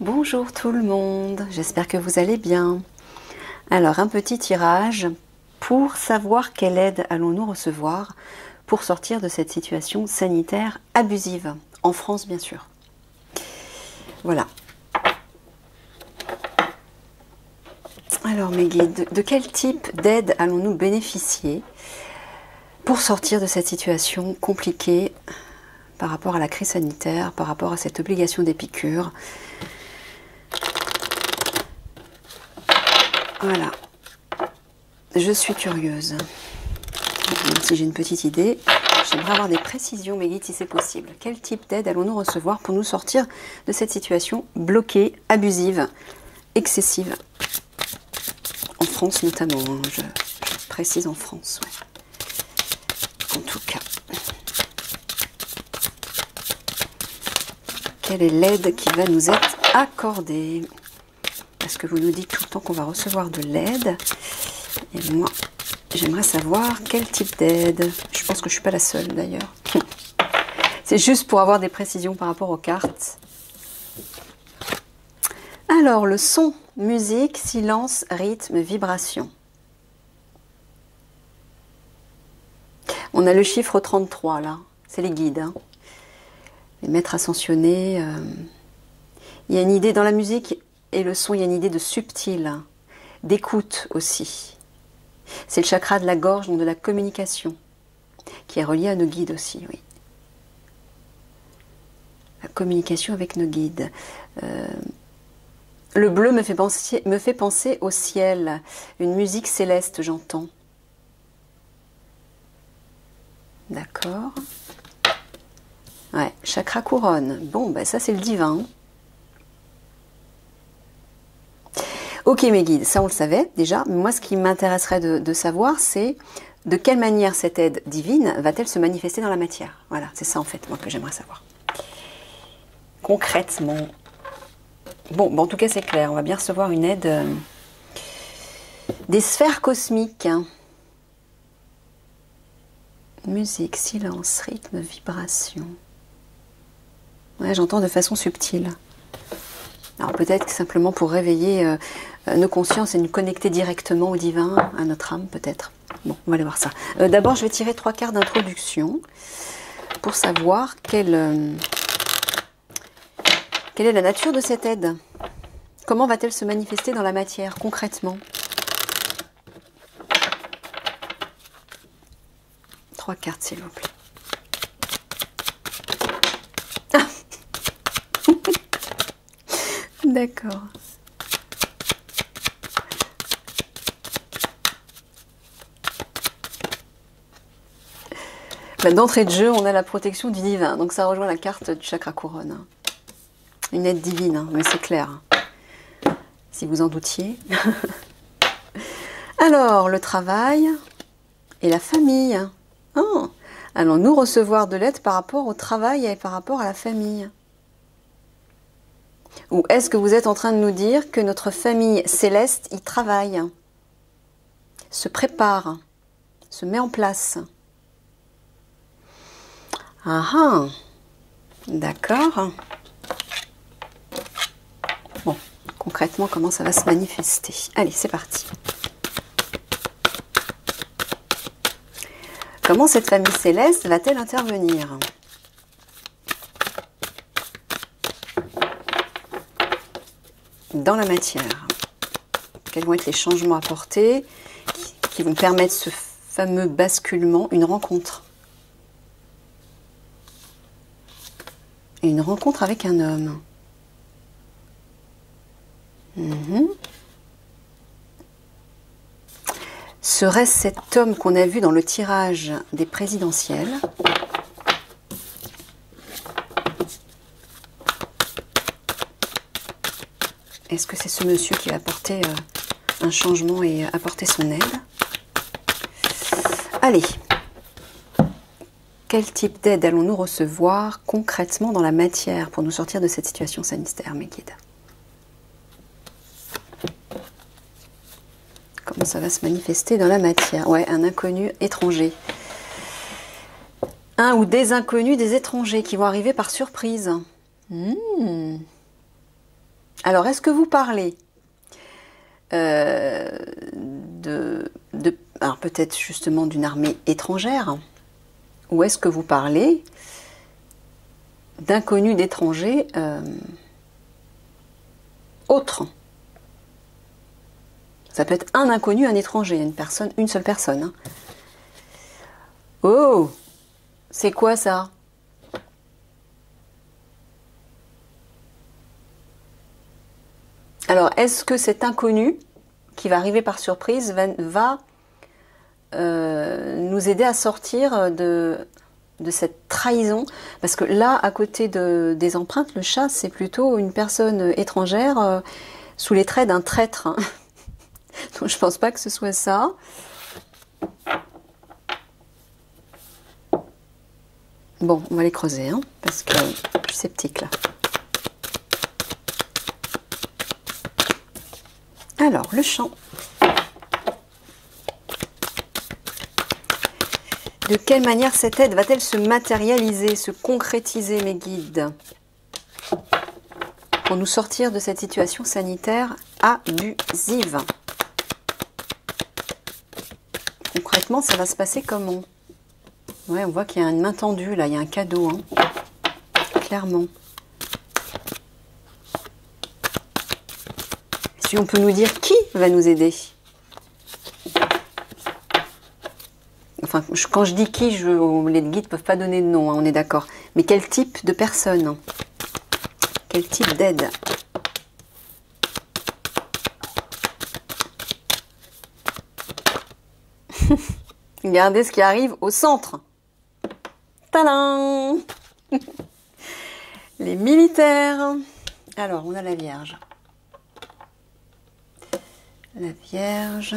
Bonjour tout le monde, j'espère que vous allez bien. Alors un petit tirage pour savoir quelle aide allons-nous recevoir pour sortir de cette situation sanitaire abusive, en France bien sûr. Voilà. Alors mes guides, de quel type d'aide allons-nous bénéficier pour sortir de cette situation compliquée par rapport à la crise sanitaire, par rapport à cette obligation des piqûres? Voilà, je suis curieuse. Même si j'ai une petite idée, j'aimerais avoir des précisions, mes guides, si c'est possible. Quel type d'aide allons-nous recevoir pour nous sortir de cette situation bloquée, abusive, excessive? En France notamment, hein, je précise en France, ouais. En tout cas. Quelle est l'aide qui va nous être accordée? Parce que vous nous dites tout le temps qu'on va recevoir de l'aide. Et moi, j'aimerais savoir quel type d'aide. Je pense que je ne suis pas la seule d'ailleurs. C'est juste pour avoir des précisions par rapport aux cartes. Alors, le son, musique, silence, rythme, vibration. On a le chiffre 33 là. C'est les guides. Hein. Les maîtres ascensionnés. Il y a une idée dans la musique. Et le son, il y a une idée de subtil, d'écoute aussi. C'est le chakra de la gorge, donc de la communication, qui est relié à nos guides aussi, oui. La communication avec nos guides. Le bleu me fait penser au ciel, une musique céleste, j'entends. D'accord. Ouais, chakra couronne. Bon, ben ça c'est le divin. Ok mes guides, ça on le savait déjà, mais moi ce qui m'intéresserait de savoir c'est de quelle manière cette aide divine va-t-elle se manifester dans la matière. Voilà, c'est ça en fait moi que j'aimerais savoir. Concrètement. Bon, en tout cas c'est clair, on va bien recevoir une aide des sphères cosmiques. Hein. Musique, silence, rythme, vibration. Ouais, j'entends de façon subtile. Alors peut-être simplement pour réveiller nos consciences et nous connecter directement au divin, à notre âme peut-être. Bon, on va aller voir ça. D'abord, je vais tirer 3 cartes d'introduction pour savoir quelle est la nature de cette aide. Comment va-t-elle se manifester dans la matière, concrètement? 3 cartes, s'il vous plaît. D'accord. D'entrée de jeu, on a la protection du divin. Donc ça rejoint la carte du chakra couronne. Une aide divine, hein, mais c'est clair. Si vous en doutiez. Alors, le travail et la famille. Oh, allons-nous recevoir de l'aide par rapport au travail et par rapport à la famille? Ou est-ce que vous êtes en train de nous dire que notre famille céleste y travaille, se prépare, se met en place? Ah ah, d'accord. Bon, concrètement, comment ça va se manifester? Allez, c'est parti. Comment cette famille céleste va-t-elle intervenir? Dans la matière. Quels vont être les changements apportés qui vont permettre ce fameux basculement, une rencontre? Et une rencontre avec un homme. Serait-ce cet homme qu'on a vu dans le tirage des présidentielles? Est-ce que c'est ce monsieur qui va apporter un changement et apporter son aide? Allez, quel type d'aide allons-nous recevoir concrètement dans la matière pour nous sortir de cette situation sanitaire, mes guides? Comment ça va se manifester dans la matière? Ouais, un inconnu étranger. Un ou des inconnus, des étrangers qui vont arriver par surprise. Alors, est-ce que vous parlez alors peut-être justement d'une armée étrangère, ou est-ce que vous parlez d'inconnus, d'étrangers autres? Ça peut être un inconnu, un étranger, une personne, une seule personne. Hein. Oh, c'est quoi ça? Alors, est-ce que cet inconnu qui va arriver par surprise va nous aider à sortir de cette trahison? Parce que là, à côté des empreintes, le chat, c'est plutôt une personne étrangère sous les traits d'un traître. Hein. Donc, je pense pas que ce soit ça. Bon, on va les creuser, hein, parce que je suis sceptique là. Alors, le chant. De quelle manière cette aide va-t-elle se matérialiser, se concrétiser, mes guides, pour nous sortir de cette situation sanitaire abusive? Concrètement, ça va se passer comment? Ouais, on voit qu'il y a une main tendue, là, il y a un cadeau, hein, clairement. Si on peut nous dire qui va nous aider? Enfin, quand je dis qui, les guides ne peuvent pas donner de nom, hein, on est d'accord. Mais quel type de personne? Quel type d'aide? Regardez ce qui arrive au centre. Tadam! Les militaires. Alors, on a la Vierge. La Vierge.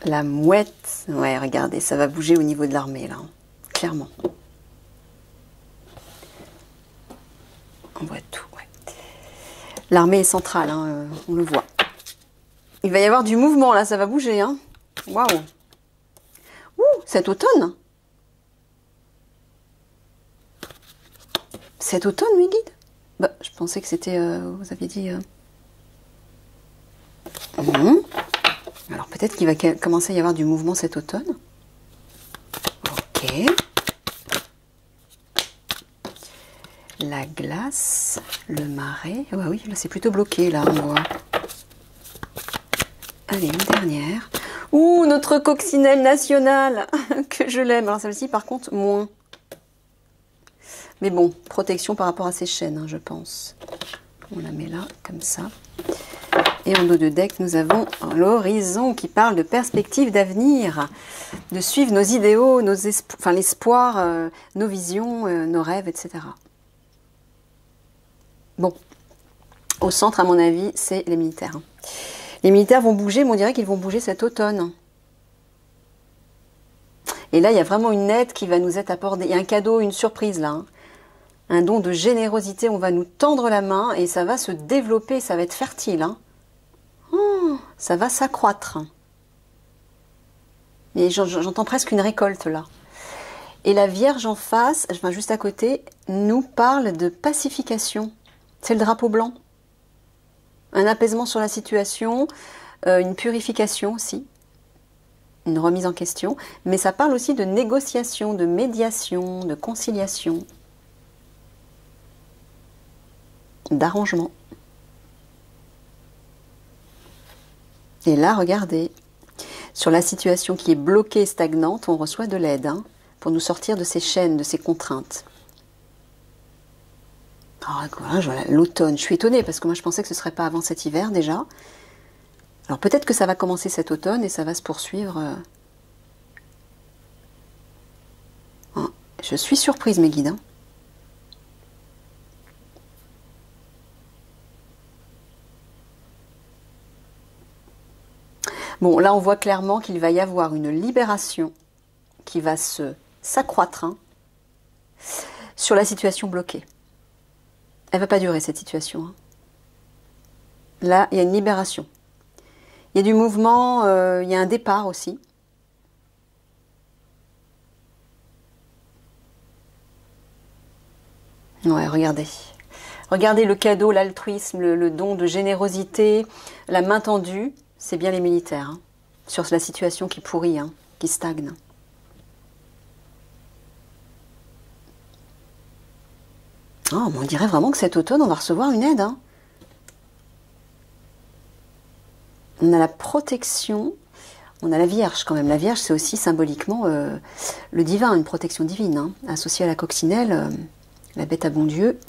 La mouette. Ouais, regardez, ça va bouger au niveau de l'armée, là. Clairement. On voit tout, ouais. L'armée est centrale, hein, on le voit. Il va y avoir du mouvement, là, ça va bouger, hein. Waouh! Ouh, cet automne! Cet automne, oui, guide? Bah, je pensais que c'était... vous aviez dit... Alors, peut-être qu'il va commencer à y avoir du mouvement cet automne. Ok. La glace, le marais. Ah bah oui, là, c'est plutôt bloqué, là, on voit. Allez, une dernière. Ouh, notre coccinelle nationale, que je l'aime. Alors, celle-ci, par contre, moins. Mais bon, protection par rapport à ces chaînes, hein, je pense. On la met là, comme ça. Et en dos de deck, nous avons l'horizon qui parle de perspectives d'avenir, de suivre nos idéaux, l'espoir, nos visions, nos rêves, etc. Bon, au centre, à mon avis, c'est les militaires. Les militaires vont bouger, mais on dirait qu'ils vont bouger cet automne. Et là, il y a vraiment une aide qui va nous être apportée. Il y a un cadeau, une surprise là. Hein. Un don de générosité, on va nous tendre la main et ça va se développer, ça va être fertile. Hein. Oh, ça va s'accroître. Et j'entends presque une récolte là. Et la Vierge en face, enfin juste à côté, nous parle de pacification. C'est le drapeau blanc. Un apaisement sur la situation, une purification aussi, une remise en question. Mais ça parle aussi de négociation, de médiation, de conciliation, d'arrangement. Et là, regardez, sur la situation qui est bloquée et stagnante, on reçoit de l'aide hein, pour nous sortir de ces chaînes, de ces contraintes. L'automne, je suis étonnée parce que moi je pensais que ce ne serait pas avant cet hiver déjà. Alors peut-être que ça va commencer cet automne et ça va se poursuivre. Je suis surprise mes guides. Hein. Bon, là on voit clairement qu'il va y avoir une libération qui va s'accroître hein, sur la situation bloquée. Elle ne va pas durer cette situation. Hein. Là, il y a une libération. Il y a du mouvement, il y a un départ aussi. Ouais, regardez. Regardez le cadeau, l'altruisme, le don de générosité, la main tendue, c'est bien les militaires, hein, sur la situation qui pourrit, hein, qui stagne. Oh, on dirait vraiment que cet automne, on va recevoir une aide. Hein. On a la protection, on a la Vierge quand même. La Vierge, c'est aussi symboliquement le divin, une protection divine, hein, associée à la coccinelle, la bête à bon Dieu.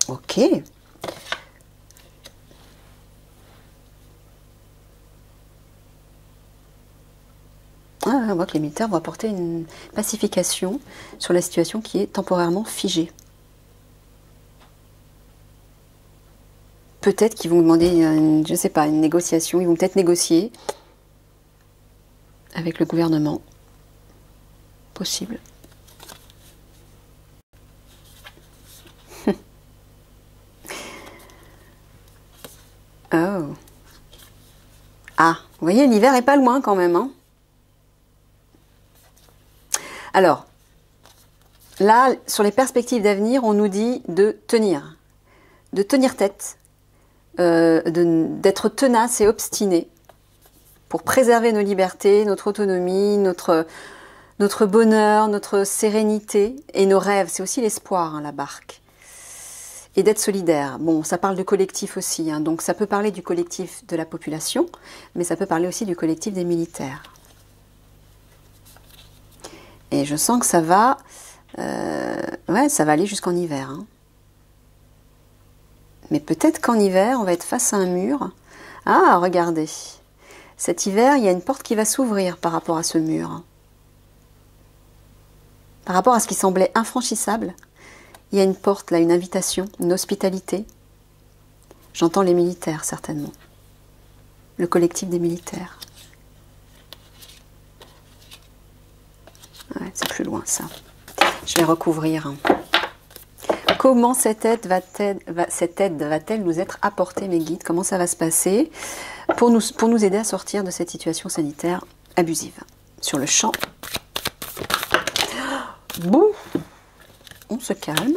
Ok. Ah, on voit que les militaires vont apporter une pacification sur la situation qui est temporairement figée. Peut-être qu'ils vont demander, je ne sais pas, une négociation. Ils vont peut-être négocier avec le gouvernement. Possible. Oh. Ah, vous voyez, l'hiver est pas loin quand même, hein. Alors, là, sur les perspectives d'avenir, on nous dit de tenir tête, d'être tenace et obstiné pour préserver nos libertés, notre autonomie, notre bonheur, notre sérénité et nos rêves. C'est aussi l'espoir, hein, la barque. Et d'être solidaire. Bon, ça parle de collectif aussi, hein, donc ça peut parler du collectif de la population, mais ça peut parler aussi du collectif des militaires. Et je sens que ça va, ouais, ça va aller jusqu'en hiver. Hein. Mais peut-être qu'en hiver, on va être face à un mur. Ah, regardez. Cet hiver, il y a une porte qui va s'ouvrir par rapport à ce mur. Par rapport à ce qui semblait infranchissable, il y a une porte là, une invitation, une hospitalité. J'entends les militaires, certainement. Le collectif des militaires. Ouais, c'est plus loin, ça. Je vais recouvrir. Comment cette aide va-t-elle nous être apportée, mes guides? Comment ça va se passer pour nous aider à sortir de cette situation sanitaire abusive? Sur le champ. Bon, on se calme.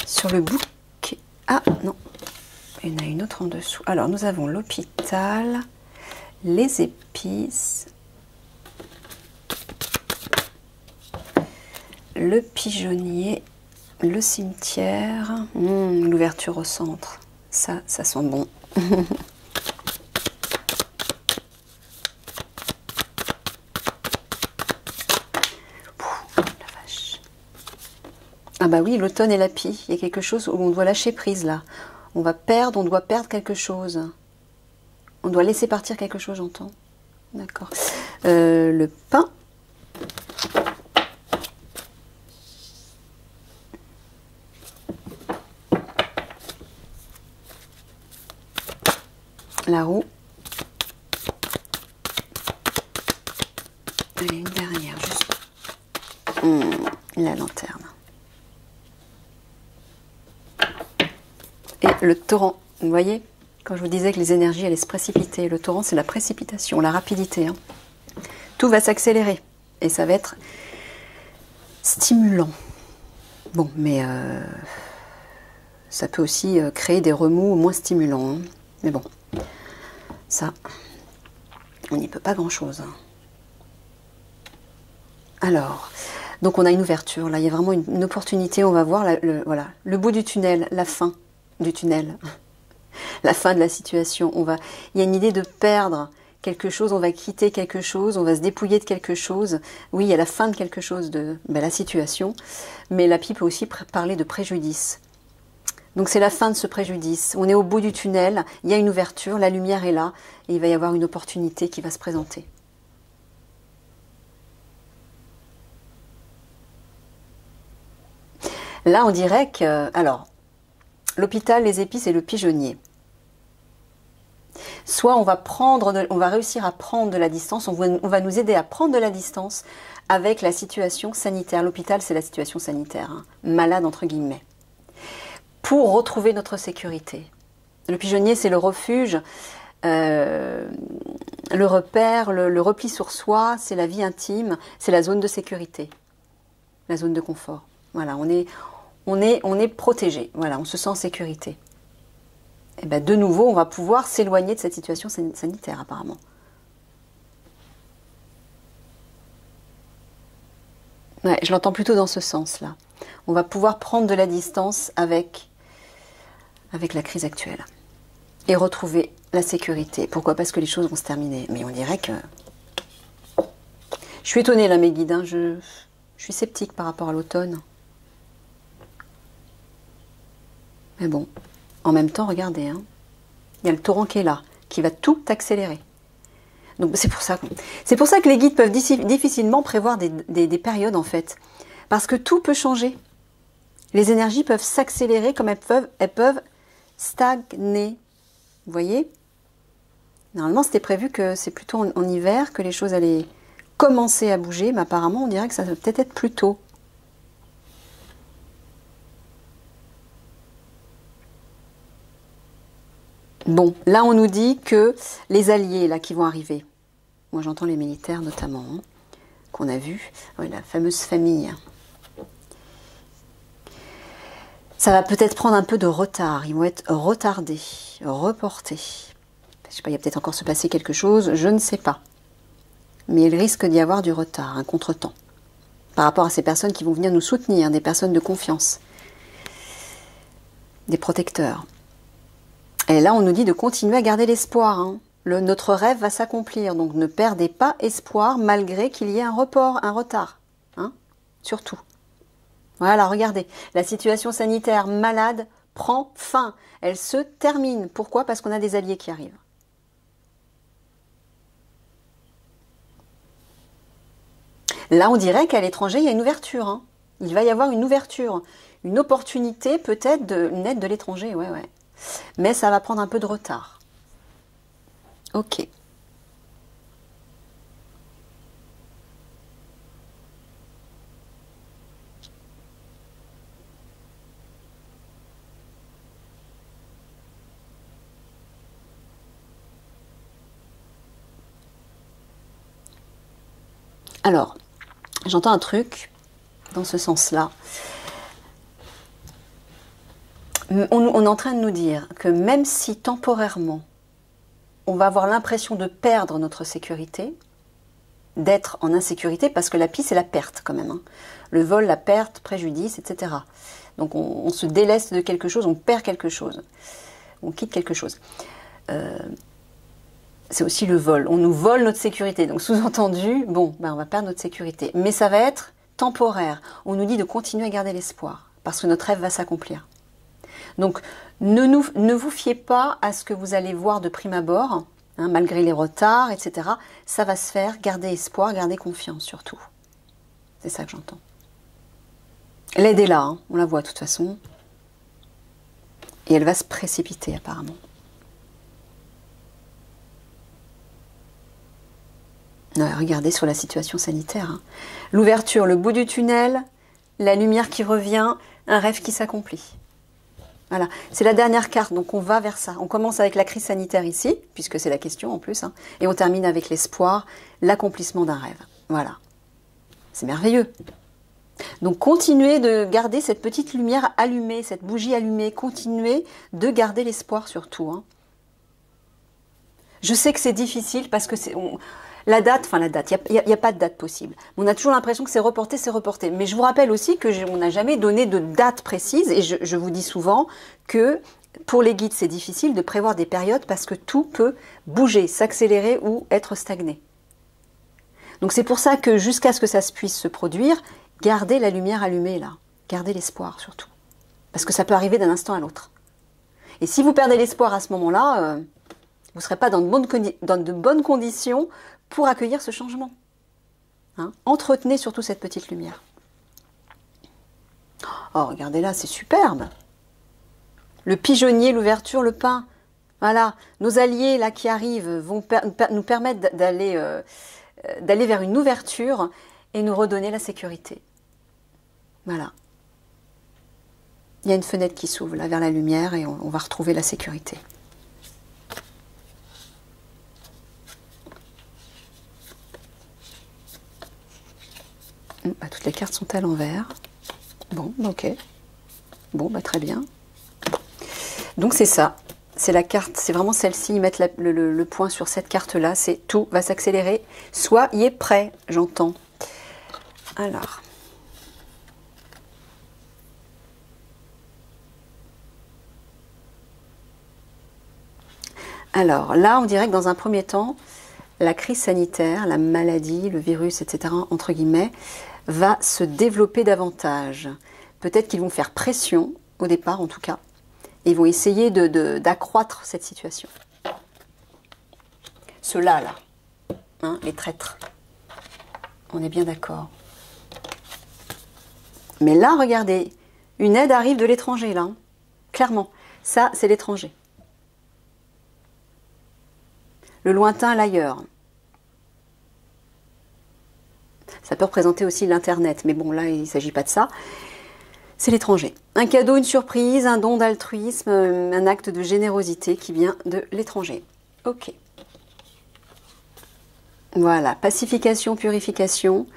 Sur le bouquet. Ah, non. Il y en a une autre en dessous. Alors, nous avons l'hôpital, les épices, le pigeonnier, le cimetière, l'ouverture au centre. Ça sent bon. La vache. Ah bah oui, l'automne et la pie. Il y a quelque chose où on doit lâcher prise là. On doit perdre quelque chose. On doit laisser partir quelque chose, j'entends. D'accord. Le pain. La roue. Et une dernière, juste. La lanterne. Et le torrent, vous voyez, quand je vous disais que les énergies allaient se précipiter, le torrent c'est la précipitation, la rapidité. Hein. Tout va s'accélérer et ça va être stimulant. Bon, mais ça peut aussi créer des remous moins stimulants. Hein. Mais bon, ça, on n'y peut pas grand-chose. Hein. Alors, donc on a une ouverture, là il y a vraiment une opportunité, on va voir voilà, le bout du tunnel, la fin du tunnel, la fin de la situation. Il y a une idée de perdre quelque chose, on va quitter quelque chose, on va se dépouiller de quelque chose. Oui, il y a la fin de quelque chose de la situation, mais la pie peut aussi parler de préjudice. Donc c'est la fin de ce préjudice. On est au bout du tunnel, il y a une ouverture, la lumière est là, et il va y avoir une opportunité qui va se présenter. Là, on dirait que... Alors, l'hôpital, les épices et le pigeonnier. Soit on va réussir à prendre de la distance, on va nous aider à prendre de la distance avec la situation sanitaire. L'hôpital, c'est la situation sanitaire, hein, malade entre guillemets, pour retrouver notre sécurité. Le pigeonnier, c'est le refuge, Le repère, le repli sur soi, c'est la vie intime, c'est la zone de sécurité, la zone de confort. Voilà, on est protégé, voilà, on se sent en sécurité. Et bien de nouveau, on va pouvoir s'éloigner de cette situation sanitaire apparemment. Ouais, je l'entends plutôt dans ce sens-là. On va pouvoir prendre de la distance avec la crise actuelle et retrouver la sécurité. Pourquoi? Parce que les choses vont se terminer. Mais on dirait que... Je suis étonnée là, mes guides. Hein. Je suis sceptique par rapport à l'automne. Mais bon, en même temps, regardez. Hein. Il y a le torrent qui est là, qui va tout accélérer. Donc c'est pour ça que les guides peuvent difficilement prévoir des périodes en fait. Parce que tout peut changer. Les énergies peuvent s'accélérer comme elles peuvent stagner. Vous voyez? Normalement, c'était prévu que c'est plutôt en hiver que les choses allaient commencer à bouger, mais apparemment, on dirait que ça va peut-être être plus tôt. Bon, là, on nous dit que les alliés là qui vont arriver, moi j'entends les militaires notamment, hein, qu'on a vu, ouais, la fameuse famille, ça va peut-être prendre un peu de retard, ils vont être retardés, reportés. Je sais pas, il va peut-être encore se passer quelque chose, je ne sais pas. Mais il risque d'y avoir du retard, un contretemps, par rapport à ces personnes qui vont venir nous soutenir, des personnes de confiance, des protecteurs. Et là, on nous dit de continuer à garder l'espoir. Hein. Notre rêve va s'accomplir, donc ne perdez pas espoir malgré qu'il y ait un report, un retard. Hein, surtout. Voilà, regardez, la situation sanitaire malade prend fin. Elle se termine. Pourquoi? Parce qu'on a des alliés qui arrivent. Là, on dirait qu'à l'étranger, il y a une ouverture. Hein. Il va y avoir une ouverture, une opportunité peut-être, une aide de l'étranger, ouais. Mais ça va prendre un peu de retard. Ok. Alors, j'entends un truc dans ce sens-là. On est en train de nous dire que même si temporairement, on va avoir l'impression de perdre notre sécurité, d'être en insécurité, parce que la piste, c'est la perte quand même. Hein. Le vol, la perte, préjudice, etc. Donc on se déleste de quelque chose, on perd quelque chose. On quitte quelque chose. C'est aussi le vol. On nous vole notre sécurité. Donc sous-entendu, bon, on va perdre notre sécurité. Mais ça va être temporaire. On nous dit de continuer à garder l'espoir, parce que notre rêve va s'accomplir. Donc, ne vous fiez pas à ce que vous allez voir de prime abord, hein, malgré les retards, etc. Ça va se faire, gardez espoir, gardez confiance surtout. C'est ça que j'entends. L'aide est là, hein, on la voit de toute façon. Et elle va se précipiter apparemment. Ouais, regardez sur la situation sanitaire. Hein. L'ouverture, le bout du tunnel, la lumière qui revient, un rêve qui s'accomplit. Voilà, c'est la dernière carte, donc on va vers ça. On commence avec la crise sanitaire ici, puisque c'est la question en plus, hein, et on termine avec l'espoir, l'accomplissement d'un rêve. Voilà, c'est merveilleux. Donc continuez de garder cette petite lumière allumée, cette bougie allumée, continuez de garder l'espoir surtout. Hein. Je sais que c'est difficile parce que c'est... La date, il n'y a pas de date possible. On a toujours l'impression que c'est reporté. Mais je vous rappelle aussi qu'on n'a jamais donné de date précise et je vous dis souvent que pour les guides, c'est difficile de prévoir des périodes parce que tout peut bouger, s'accélérer ou être stagné. Donc c'est pour ça que jusqu'à ce que ça puisse se produire, gardez la lumière allumée là. Gardez l'espoir surtout. Parce que ça peut arriver d'un instant à l'autre. Et si vous perdez l'espoir à ce moment-là, vous ne serez pas dans de bonnes conditions pour accueillir ce changement. Hein? Entretenez surtout cette petite lumière. Oh, regardez là, c'est superbe. Le pigeonnier, l'ouverture, le pain. Voilà, nos alliés là qui arrivent vont nous permettre d'aller vers une ouverture et nous redonner la sécurité. Voilà. Il y a une fenêtre qui s'ouvre là vers la lumière et on va retrouver la sécurité. Bah, toutes les cartes sont à l'envers. Bon, ok. Bon, bah, très bien. Donc c'est ça. C'est la carte, c'est vraiment celle-ci. Ils mettent le point sur cette carte-là. C'est tout va s'accélérer. Soyez prêts, j'entends. Alors. Alors là, on dirait que dans un premier temps, la crise sanitaire, la maladie, le virus, etc., entre guillemets, va se développer davantage. Peut-être qu'ils vont faire pression, au départ en tout cas, et ils vont essayer d'accroître cette situation. Ceux-là, là, hein, les traîtres, on est bien d'accord. Mais là, regardez, une aide arrive de l'étranger, là, hein, clairement. Ça, c'est l'étranger. Le lointain, l'ailleurs. Ça peut représenter aussi l'Internet, mais bon, là, il ne s'agit pas de ça. C'est l'étranger. Un cadeau, une surprise, un don d'altruisme, un acte de générosité qui vient de l'étranger. Ok. Voilà, pacification, purification,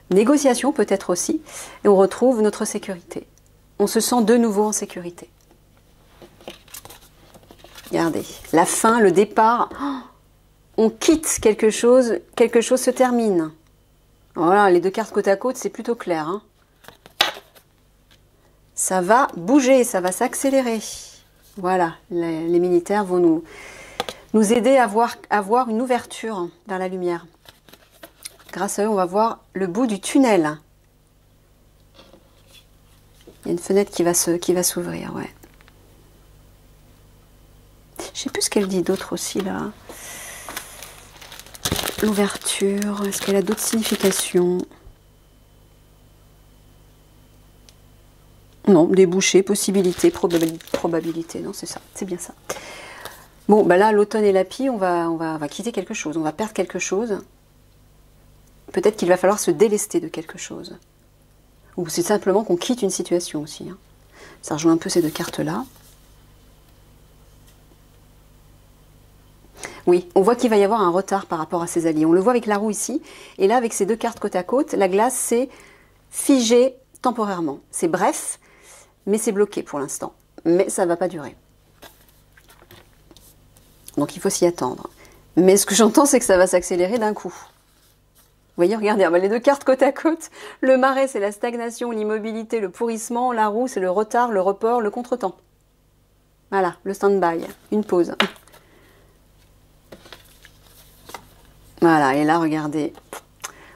négociation peut-être aussi, et on retrouve notre sécurité. On se sent de nouveau en sécurité. Regardez, la fin, le départ... Oh, on quitte quelque chose se termine. Voilà, les deux cartes côte à côte, c'est plutôt clair. Hein. Ça va bouger, ça va s'accélérer. Voilà, les militaires vont nous aider à voir une ouverture vers la lumière. Grâce à eux, on va voir le bout du tunnel. Il y a une fenêtre qui va s'ouvrir, ouais. Je sais plus ce qu'elle dit d'autre aussi, là. L'ouverture, est-ce qu'elle a d'autres significations? Non, débouché, possibilité, probabilité. Non, c'est ça, c'est bien ça. Bon, bah là, l'automne et l'api, on va quitter quelque chose, on va perdre quelque chose. Peut-être qu'il va falloir se délester de quelque chose. Ou c'est simplement qu'on quitte une situation aussi. Hein. Ça rejoint un peu ces deux cartes-là. Oui, on voit qu'il va y avoir un retard par rapport à ses alliés. On le voit avec la roue ici. Et là, avec ces deux cartes côte à côte, la glace, c'est figé temporairement. C'est bref, mais c'est bloqué pour l'instant. Mais ça ne va pas durer. Donc, il faut s'y attendre. Mais ce que j'entends, c'est que ça va s'accélérer d'un coup. Vous voyez, regardez, les deux cartes côte à côte. Le marais, c'est la stagnation, l'immobilité, le pourrissement. La roue, c'est le retard, le report, le contretemps. Voilà, le stand-by, une pause. Voilà, et là, regardez,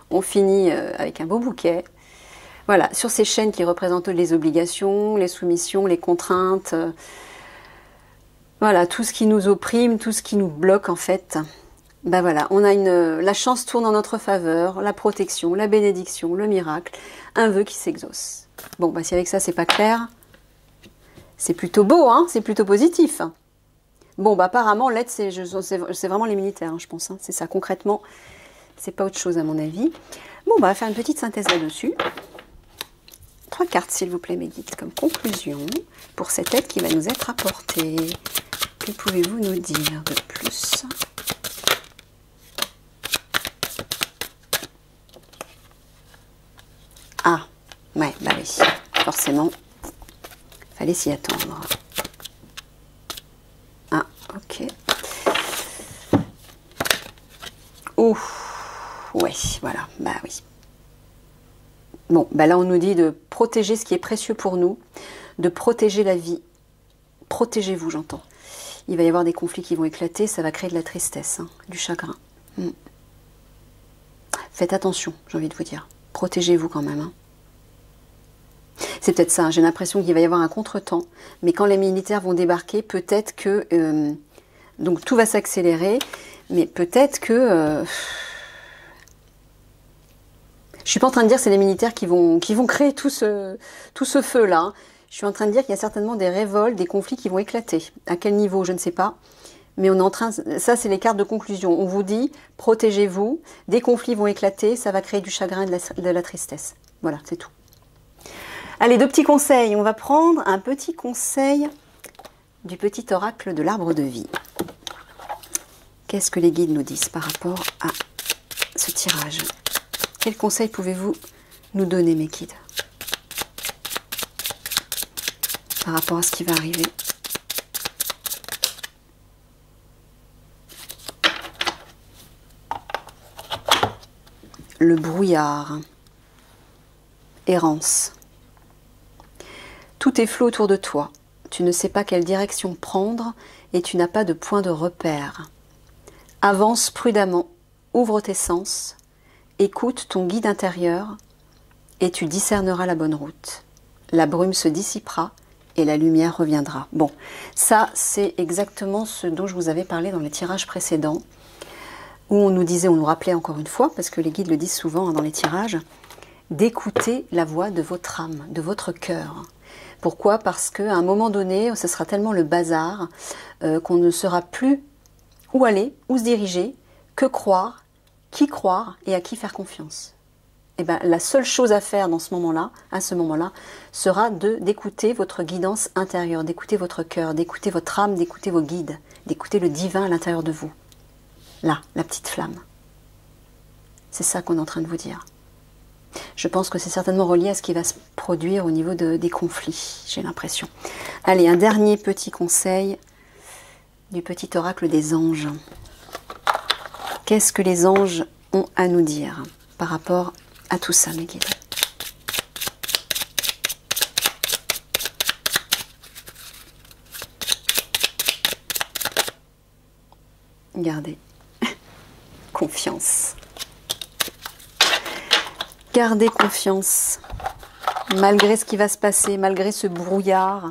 on finit avec un beau bouquet. Voilà, sur ces chaînes qui représentent les obligations, les soumissions, les contraintes. Voilà, tout ce qui nous opprime, tout ce qui nous bloque, en fait. Ben voilà, on a la chance tourne en notre faveur, la protection, la bénédiction, le miracle, un vœu qui s'exauce. Bon, bah si avec ça, c'est pas clair, c'est plutôt beau, hein, c'est plutôt positif. Bon, bah apparemment, l'aide, c'est vraiment les militaires, hein, je pense. Hein. C'est ça, concrètement. C'est pas autre chose, à mon avis. Bon, bah, on va faire une petite synthèse là-dessus. 3 cartes, s'il vous plaît, mes guides, comme conclusion pour cette aide qui va nous être apportée. Que pouvez-vous nous dire de plus? Ah, ouais, bah oui, forcément, fallait s'y attendre. Ah, ok. Ouh, ouais, voilà, bah oui. Bon, bah là on nous dit de protéger ce qui est précieux pour nous, de protéger la vie. Protégez-vous, j'entends. Il va y avoir des conflits qui vont éclater, ça va créer de la tristesse, hein, du chagrin. Faites attention, j'ai envie de vous dire. Protégez-vous quand même. Hein. C'est peut-être ça, j'ai l'impression qu'il va y avoir un contretemps, mais quand les militaires vont débarquer, peut-être que... donc tout va s'accélérer, mais peut-être que... je suis pas en train de dire que c'est les militaires qui vont créer tout ce feu-là. Hein. Je suis en train de dire qu'il y a certainement des révoltes, des conflits qui vont éclater. À quel niveau, je ne sais pas. Mais on est en train... Ça, c'est les cartes de conclusion. On vous dit, protégez-vous, des conflits vont éclater, ça va créer du chagrin et de la tristesse. Voilà, c'est tout. Allez, 2 petits conseils. On va prendre un petit conseil du petit oracle de l'arbre de vie. Qu'est-ce que les guides nous disent par rapport à ce tirage? Quel conseil pouvez-vous nous donner, mes guides, par rapport à ce qui va arriver? Le brouillard, errance. Tout est flou autour de toi. Tu ne sais pas quelle direction prendre et tu n'as pas de point de repère. Avance prudemment, ouvre tes sens, écoute ton guide intérieur et tu discerneras la bonne route. La brume se dissipera et la lumière reviendra. Bon, ça c'est exactement ce dont je vous avais parlé dans les tirages précédents, où on nous disait, on nous rappelait encore une fois, parce que les guides le disent souvent dans les tirages, d'écouter la voix de votre âme, de votre cœur. Pourquoi? Parce qu'à un moment donné, ce sera tellement le bazar qu'on ne saura plus où aller, où se diriger, que croire, qui croire et à qui faire confiance. Et bien, la seule chose à faire dans ce moment-là, à ce moment-là, sera d'écouter votre guidance intérieure, d'écouter votre cœur, d'écouter votre âme, d'écouter vos guides, d'écouter le divin à l'intérieur de vous. Là, la petite flamme. C'est ça qu'on est en train de vous dire. Je pense que c'est certainement relié à ce qui va se produire au niveau des conflits, j'ai l'impression. Allez, un dernier petit conseil du petit oracle des anges. Qu'est-ce que les anges ont à nous dire par rapport à tout ça, mes guides? Gardez confiance. Gardez confiance. Malgré ce qui va se passer, malgré ce brouillard,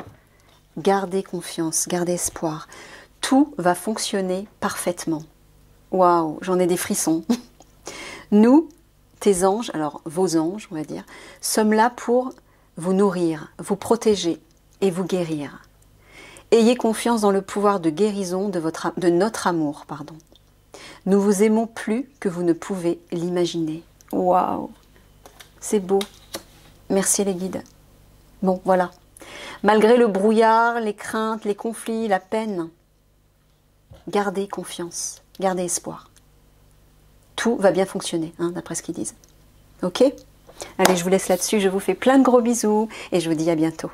gardez confiance, gardez espoir. Tout va fonctionner parfaitement. Waouh, j'en ai des frissons. Nous, tes anges, alors vos anges, on va dire, sommes là pour vous nourrir, vous protéger et vous guérir. Ayez confiance dans le pouvoir de guérison de notre amour, pardon. Nous vous aimons plus que vous ne pouvez l'imaginer. Waouh, c'est beau. Merci les guides. Bon, voilà. Malgré le brouillard, les craintes, les conflits, la peine, gardez confiance, gardez espoir. Tout va bien fonctionner, hein, d'après ce qu'ils disent. Ok? Allez, je vous laisse là-dessus. Je vous fais plein de gros bisous et je vous dis à bientôt.